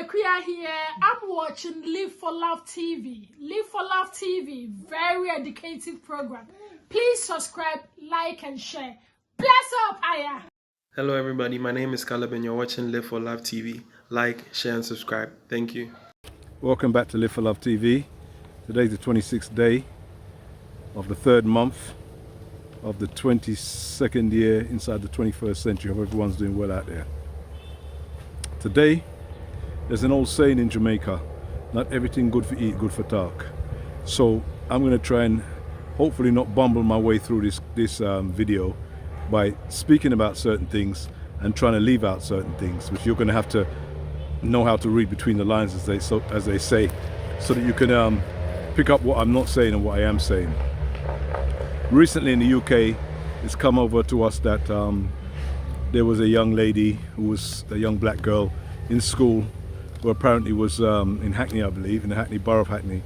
Kuya here. I'm watching Live for Love TV. Live for Love TV, very educative program. Please subscribe, like, and share. Bless up, Aya. Hello everybody, my name is Caleb and you're watching Live for Love TV. Like, share and subscribe. Thank you. Welcome back to Live for Love TV. Today's the 26th day of the 3rd month of the 22nd year inside the 21st century. Hope everyone's doing well out there. Today, there's an old saying in Jamaica, not everything good for eat, good for talk. So I'm going to try and hopefully not bumble my way through this video by speaking about certain things and trying to leave out certain things, which you're going to have to know how to read between the lines, as they say, so that you can pick up what I'm not saying and what I am saying. Recently in the UK, it's come over to us that there was a young lady who was a young black girl in school who apparently was in Hackney, I believe, in the Hackney borough of Hackney,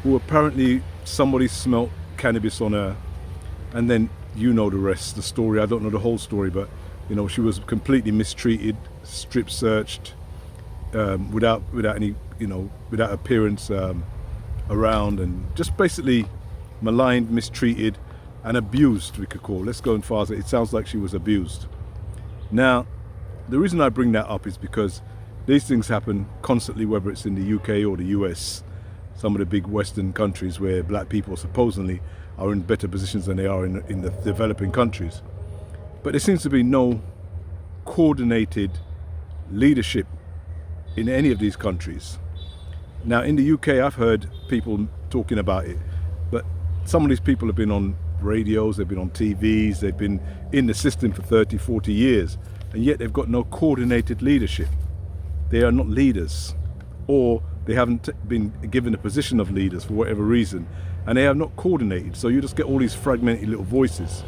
who apparently somebody smelt cannabis on her, and then you know the rest, the story. I don't know the whole story, but you know, she was completely mistreated, strip searched, without any, you know, without appearance around, and just basically maligned, mistreated, and abused, we could call. Let's go as far as it sounds like she was abused. Now, the reason I bring that up is because these things happen constantly, whether it's in the UK or the US, some of the big Western countries where black people supposedly are in better positions than they are in the developing countries. But there seems to be no coordinated leadership in any of these countries. Now, in the UK, I've heard people talking about it, but some of these people have been on radios, they've been on TVs, they've been in the system for 30, 40 years, and yet they've got no coordinated leadership. They are not leaders, or they haven't been given a position of leaders for whatever reason, and they have not coordinated. So you just get all these fragmented little voices.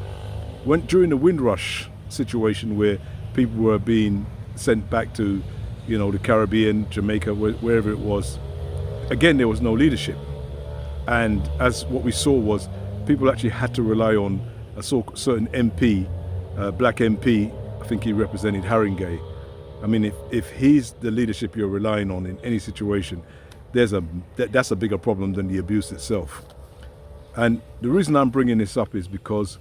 During the Windrush situation, where people were being sent back to, you know, the Caribbean, Jamaica, wherever it was, again, there was no leadership. And as what we saw was, people actually had to rely on a certain MP, black MP, I think he represented Haringey. I mean, if he's the leadership you're relying on in any situation, that's a bigger problem than the abuse itself. And the reason I'm bringing this up is because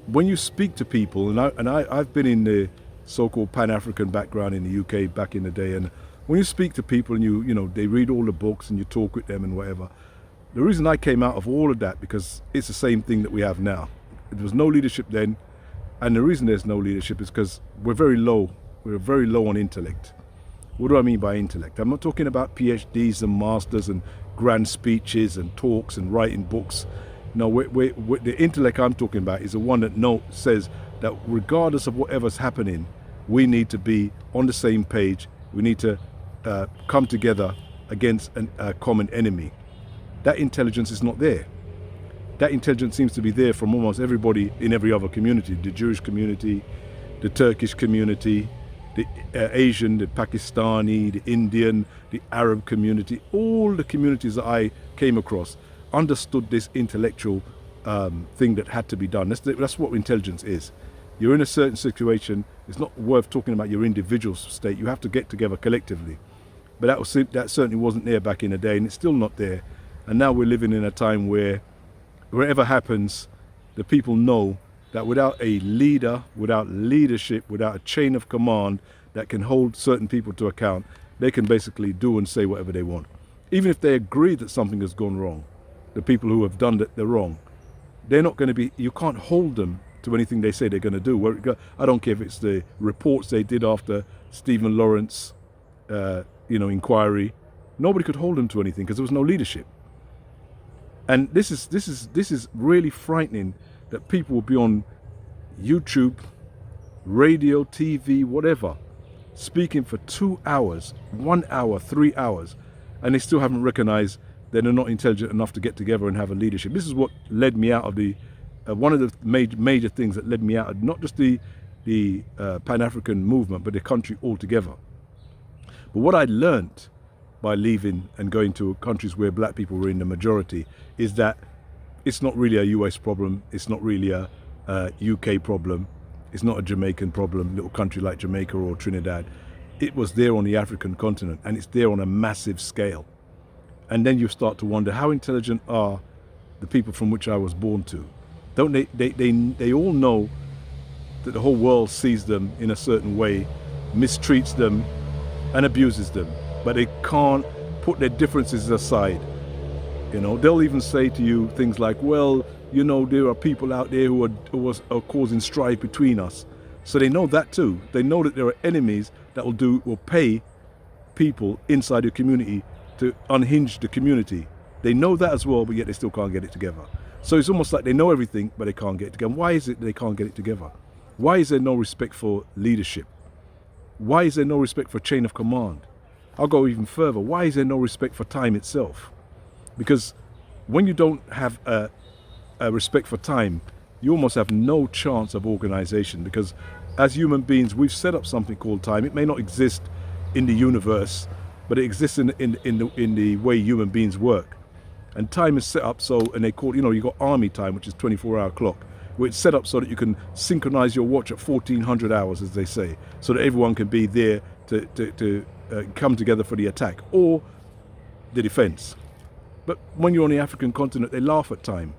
when you speak to people, I've been in the so-called Pan-African background in the UK back in the day, and when you speak to people and you know, they read all the books and you talk with them and whatever, the reason I came out of all of that, because it's the same thing that we have now. There was no leadership then, and the reason there's no leadership is because we're very low on intellect. What do I mean by intellect? I'm not talking about PhDs and masters and grand speeches and talks and writing books. No, the intellect I'm talking about is the one that says that regardless of whatever's happening, we need to be on the same page. We need to come together against a common enemy. That intelligence is not there. That intelligence seems to be there from almost everybody in every other community, the Jewish community, the Turkish community, the Asian, the Pakistani, the Indian, the Arab community. All the communities that I came across understood this intellectual thing that had to be done. That's what intelligence is. You're in a certain situation, it's not worth talking about your individual state. You have to get together collectively. But that certainly wasn't there back in the day, and it's still not there. And now we're living in a time where wherever happens, the people know that without a leader, without leadership, without a chain of command that can hold certain people to account, they can basically do and say whatever they want. Even if they agree that something has gone wrong, the people who have done the wrong, they're not going to be, you can't hold them to anything they say they're going to do. I don't care if it's the reports they did after Stephen Lawrence, inquiry. Nobody could hold them to anything because there was no leadership. And this is really frightening, that people will be on YouTube, radio, TV, whatever, speaking for 2 hours, 1 hour, 3 hours, and they still haven't recognized that they're not intelligent enough to get together and have a leadership. This is what led me out of the one of the major things that led me out of not just the Pan-African movement, but the country altogether. But what I learned by leaving and going to countries where black people were in the majority is that it's not really a US problem, it's not really a UK problem, it's not a Jamaican problem, little country like Jamaica or Trinidad. it was there on the African continent, and it's there on a massive scale. And then you start to wonder, how intelligent are the people from which I was born to? Don't they all know that the whole world sees them in a certain way, mistreats them and abuses them, but they can't put their differences aside. You know, they'll even say to you things like, well, you know, there are people out there who are causing strife between us. So they know that too. They know that there are enemies that will pay people inside your community to unhinge the community. They know that as well, but yet they still can't get it together. So it's almost like they know everything, but they can't get it together. Why is it they can't get it together? Why is there no respect for leadership? Why is there no respect for chain of command? I'll go even further. Why is there no respect for time itself? Because when you don't have a respect for time, you almost have no chance of organization, because as human beings, we've set up something called time. It may not exist in the universe, but it exists in the way human beings work. And time is set up so, and they call, you know, you got army time, which is 24-hour clock, where it's set up so that you can synchronize your watch at 1400 hours, as they say, so that everyone can be there to come together for the attack or the defense. But when you're on the African continent, they laugh at time.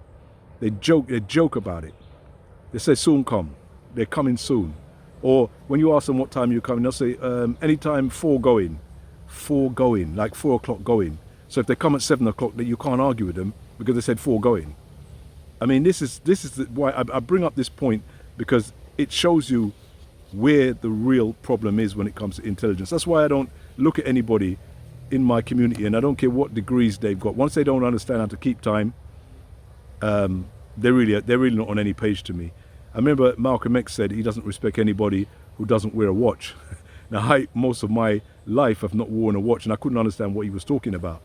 They joke about it. They say, soon come. They're coming soon. Or when you ask them what time you're coming, they'll say, anytime 4 going, like 4 o'clock going. So if they come at 7 o'clock, you can't argue with them because they said 4 going. I mean, this is why I bring up this point, because it shows you where the real problem is when it comes to intelligence. That's why I don't look at anybody in my community, and I don't care what degrees they've got. Once they don't understand how to keep time, they're really not on any page to me. I remember Malcolm X said he doesn't respect anybody who doesn't wear a watch. Now, most of my life I've not worn a watch, and I couldn't understand what he was talking about.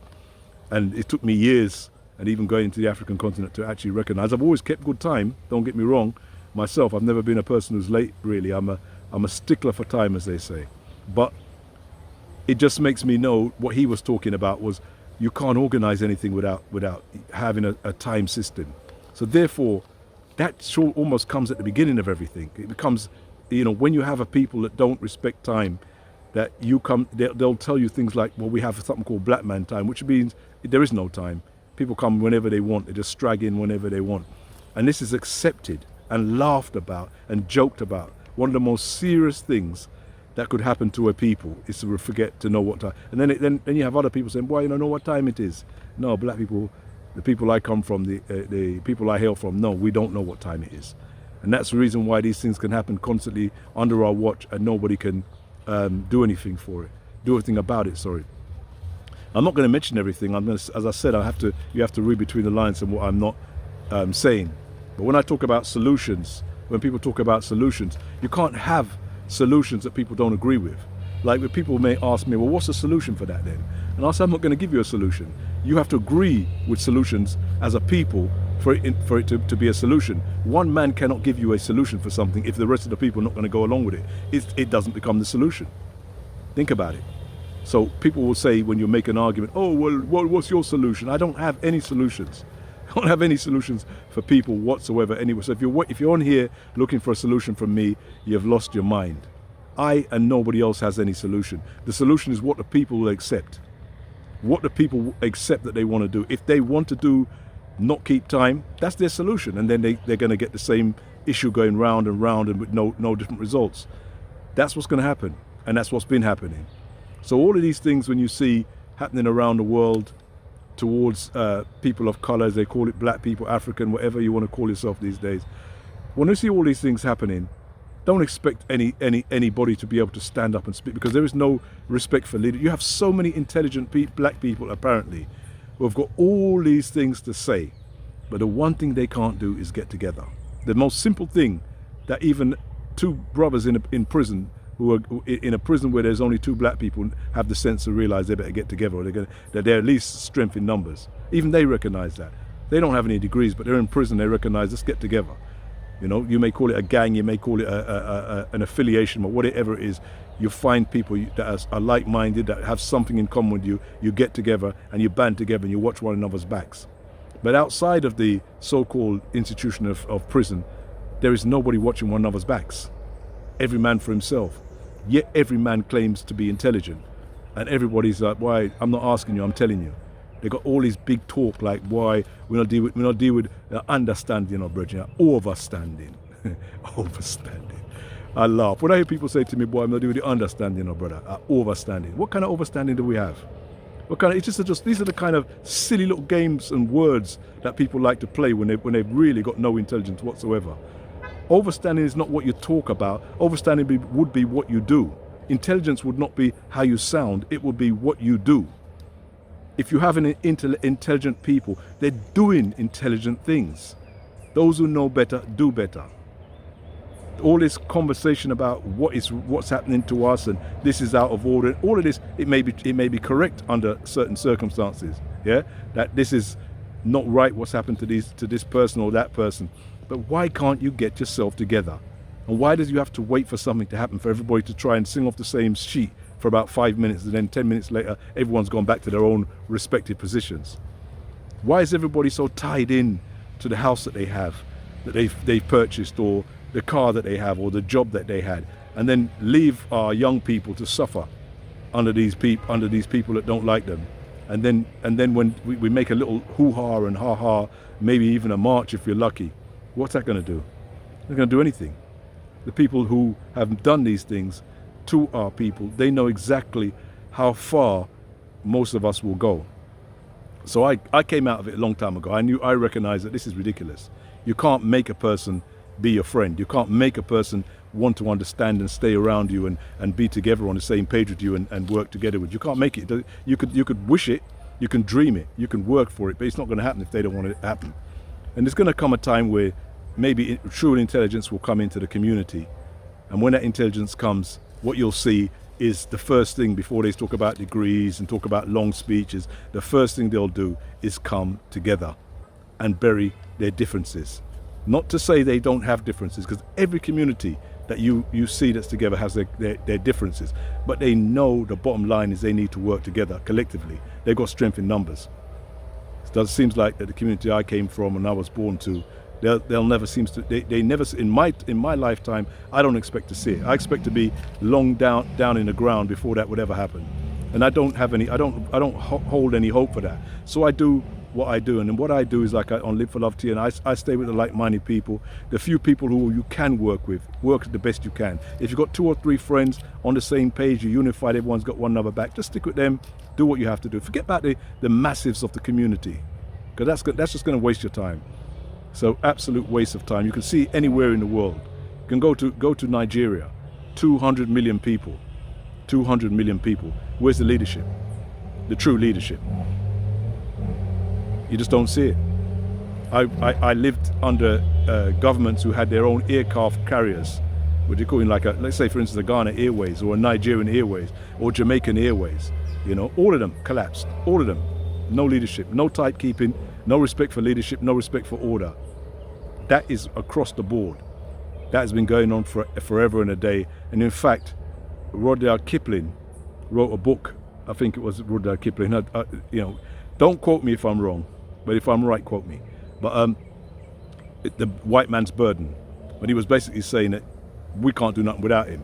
And it took me years, and even going to the African continent, to actually recognize. I've always kept good time, don't get me wrong. Myself, I've never been a person who's late, really. I'm a stickler for time, as they say. But it just makes me know what he was talking about was you can't organize anything without having a time system. So therefore, that sort almost comes at the beginning of everything. It becomes, you know, when you have a people that don't respect time, that they'll tell you things like, well, we have something called black man time, which means there is no time. People come whenever they want. They just drag in whenever they want. And this is accepted and laughed about and joked about. One of the most serious things that could happen to a people is to forget to know what time. And then you have other people saying, boy, you don't know what time it is. No, black people, the people I come from, the people I hail from, no, we don't know what time it is. And that's the reason why these things can happen constantly under our watch, and nobody can do anything about it, sorry. I'm not going to mention everything. As I said, you have to read between the lines and what I'm not saying. But when I talk about solutions, when people talk about solutions, you can't have solutions that people don't agree with. Like, when people may ask me, well, what's the solution for that then? And I'll say, I'm not going to give you a solution. You have to agree with solutions as a people for it to be a solution. One man cannot give you a solution for something if the rest of the people are not going to go along with it. It doesn't become the solution. Think about it. So people will say, when you make an argument, oh, well, what's your solution? I don't have any solutions. I don't have any solutions for people whatsoever anyway. So if you're on here looking for a solution from me, you've lost your mind. I and nobody else has any solution. The solution is what the people will accept. What the people accept that they want to do. If they want to not keep time, that's their solution. And then they're going to get the same issue going round and round and with no different results. That's what's going to happen. And that's what's been happening. So all of these things, when you see happening around the world towards people of color, as they call it, black people, African, whatever you want to call yourself these days, when you see all these things happening, don't expect anybody to be able to stand up and speak, because there is no respect for leaders. You have so many intelligent black people, apparently, who have got all these things to say, but the one thing they can't do is get together. The most simple thing that even two brothers in prison, who are in a prison where there's only 2 black people, have the sense to realize they better get together, or that they're at least strength in numbers. Even they recognize that. They don't have any degrees, but they're in prison. They recognize, let's get together. You know, you may call it a gang, you may call it an affiliation, but whatever it is, you find people that are like-minded, that have something in common with you. You get together and you band together and you watch one another's backs. But outside of the so-called institution of prison, there is nobody watching one another's backs. Every man for himself. Yet every man claims to be intelligent. And everybody's like, why? I'm not asking you, I'm telling you. They got all this big talk like, why we not deal with understanding or brethren, overstanding. Overstanding. I laugh. When I hear people say to me, boy, I'm not dealing with the understanding or brother, overstanding. What kind of overstanding do we have? What kind of, it's just these are the kind of silly little games and words that people like to play when they've really got no intelligence whatsoever. Overstanding is not what you talk about. Overstanding would be what you do. Intelligence would not be how you sound, it would be what you do. If you have an intelligent people, they're doing intelligent things. Those who know better do better. All this conversation about what's happening to us and this is out of order, all of this, it may be correct under certain circumstances. Yeah, that this is not right. What's happened to this person or that person? But why can't you get yourself together? And why does you have to wait for something to happen for everybody to try and sing off the same sheet for about 5 minutes, and then 10 minutes later, everyone's gone back to their own respective positions? Why is everybody so tied in to the house that they have, that they've purchased, or the car that they have, or the job that they had, and then leave our young people to suffer under these people that don't like them? And then when we make a little hoo-ha and ha-ha, maybe even a march if you're lucky, what's that going to do? It's not going to do anything. The people who have done these things to our people, they know exactly how far most of us will go. So I came out of it a long time ago. I recognized that this is ridiculous. You can't make a person be your friend. You can't make a person want to understand and stay around you and be together on the same page with you and work together with you. You can't make it. You could wish it, you can dream it, you can work for it, but it's not going to happen if they don't want it to happen. And there's going to come a time where maybe true intelligence will come into the community. And when that intelligence comes, what you'll see is the first thing, before they talk about degrees and talk about long speeches, the first thing they'll do is come together and bury their differences. Not to say they don't have differences, because every community that you see that's together has their differences, but they know the bottom line is they need to work together collectively. They've got strength in numbers. It seems like that the community I came from and I was born to, they'll never seems to, they never, in my lifetime, I don't expect to see it. I expect to be long down in the ground before that would ever happen. And I don't hold any hope for that. So I do what I do, and what I do is, like on Live for Love Tea, and I stay with the like-minded people, the few people who you can work with, work the best you can. If you've got 2 or 3 friends on the same page, you're unified, everyone's got one another back, just stick with them, do what you have to do. Forget about the massives of the community, because that's just going to waste your time. So absolute waste of time. You can see anywhere in the world. You can go to Nigeria, 200 million people. 200 million people. Where's the leadership? The true leadership? You just don't see it. I lived under governments who had their own aircraft carriers. What do you call it? Like let's say, for instance, a Ghana Airways or a Nigerian Airways or Jamaican Airways. You know, all of them collapsed. All of them. No leadership, no timekeeping, no respect for leadership, no respect for order. That is across the board. That has been going on for forever and a day. And in fact, Rudyard Kipling wrote a book. I think it was Rudyard Kipling. Don't quote me if I'm wrong, but if I'm right, quote me. But the white man's burden, when he was basically saying that we can't do nothing without him.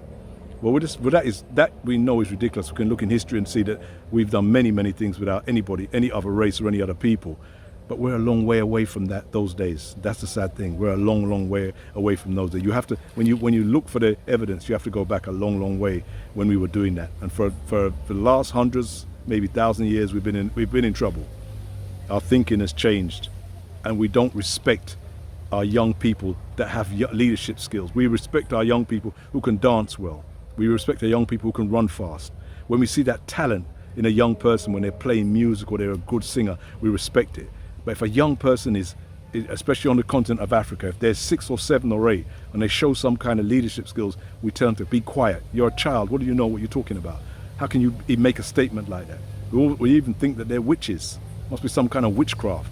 Well, that we know is ridiculous. We can look in history and see that we've done many, many things without anybody, any other race or any other people. But we're a long way away from those days. That's the sad thing. We're a long, long way away from those days. You have to, when you look for the evidence, you have to go back a long, long way when we were doing that. And for the last hundreds, maybe 1,000 years, we've been in trouble. Our thinking has changed, and we don't respect our young people that have leadership skills. We respect our young people who can dance well. We respect our young people who can run fast. When we see that talent in a young person, when they're playing music or they're a good singer, we respect it. But if a young person is, especially on the continent of Africa, if they're 6 or 7 or 8 and they show some kind of leadership skills, we tell them to be quiet. You're a child. What do you know what you're talking about? How can you make a statement like that? We even think that they're witches. Must be some kind of witchcraft.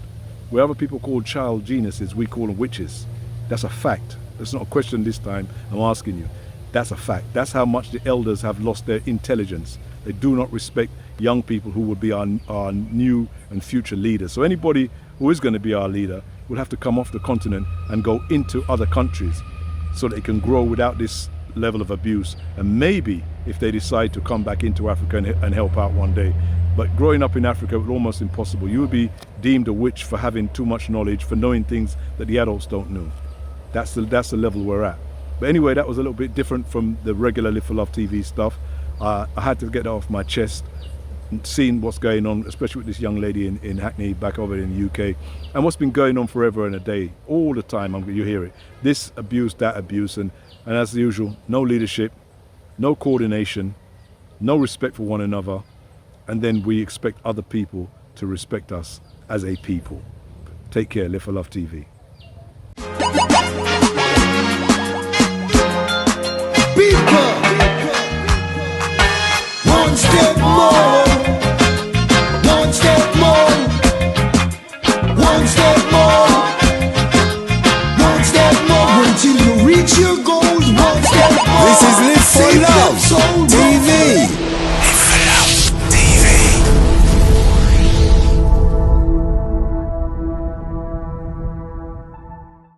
Where other people call child geniuses, we call them witches. That's a fact. It's not a question this time. I'm asking you. That's a fact. That's how much the elders have lost their intelligence. They do not respect young people who would be our new and future leaders. So anybody who is going to be our leader will have to come off the continent and go into other countries so they can grow without this level of abuse, and maybe if they decide to come back into Africa and help out one day. But growing up in Africa, it was almost impossible. You would be deemed a witch for having too much knowledge, for knowing things that the adults don't know. That's the level we're at. But anyway, that was a little bit different from the regular Live for Love TV stuff. I had to get that off my chest, seeing what's going on, especially with this young lady in Hackney, back over in the UK, and what's been going on forever and a day, all the time. You hear it. This abuse, that abuse, and as usual, no leadership, no coordination, no respect for one another, and then we expect other people to respect us as a people. Take care. Live for Love TV. People, one step more.